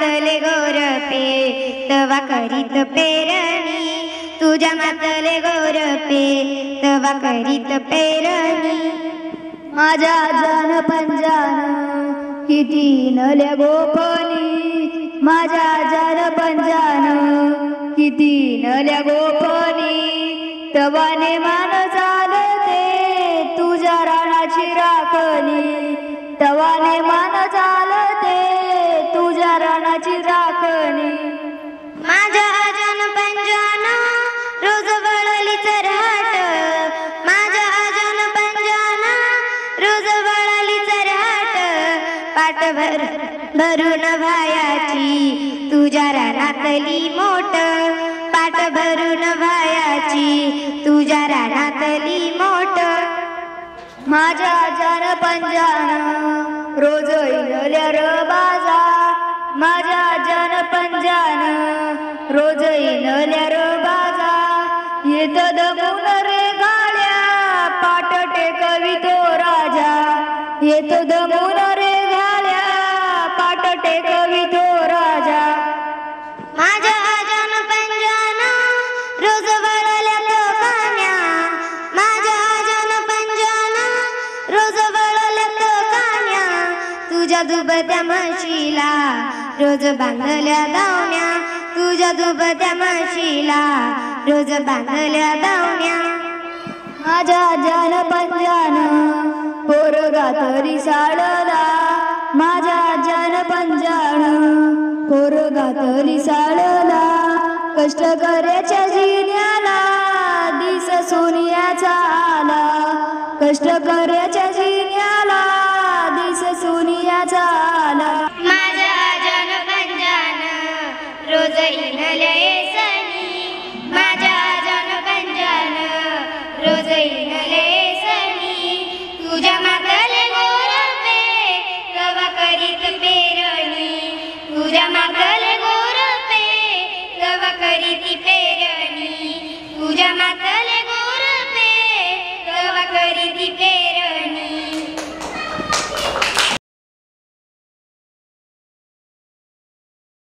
मातले गोरपे तवा करीत पेरणी, तुझ्या मातले गोरपे तवा करीत पेरणी. माझ्या जन पंजान किती नल्या गोपनी, माझ्या जन पंजान किती नल्या गोपनी. तवाने मान चालते तुझ्या राणाची राखणी, तवाने मान चालते तुझ्या राणाची राखणी. माझ्या जन पंजान रोज वळली चरहाट, माझ्या जन पंजान रोज वळली चरहाट. पाठ भरून भायाची तुझ्या रानातली मोठ, पाठ भरून भायाची तुझ्या रानातली मोठ. माझ्या जन पंजान रोज इनल्या र बाजा, माझ्या जन पंजान रोज इनल्या र बाजा. येत दमून रे गाड्या पाट टेकवितो राजा, येत दमून रे गाड्या पाट टेकवितो राजा. माझ्या जन पंजान रोज वळल्या कान्या, माझ्या जन पंजान रोज वळल्या कान्या. तुझ्या दुबत्या म्हशीला रोज बांधल्या दावण्या, तुझ्या दुबत्या म्हशीला रोज बांधल्या दावण्या. माझ्या जन पंजान पोरगा तरी साळला, माझ्या जन पंजान पोरगा तरी साळला. कष्ट करायच्या जिन्याला दिस सोनियाचा आला, कष्ट करायच्या जिन्याला दिस सोनियाचा आला. माझ्या जन पंजान रोज इनल्या येसनी, माझ्या जन पंजान रोज इनल्या येसनी. तुझ्या मातले गोरपे तवा करीत पेरणी, तुझ्या मातले गोरपे तवा करीत पेरणी, तुझ्या मातले गोरपे तवा करीत पेरणी.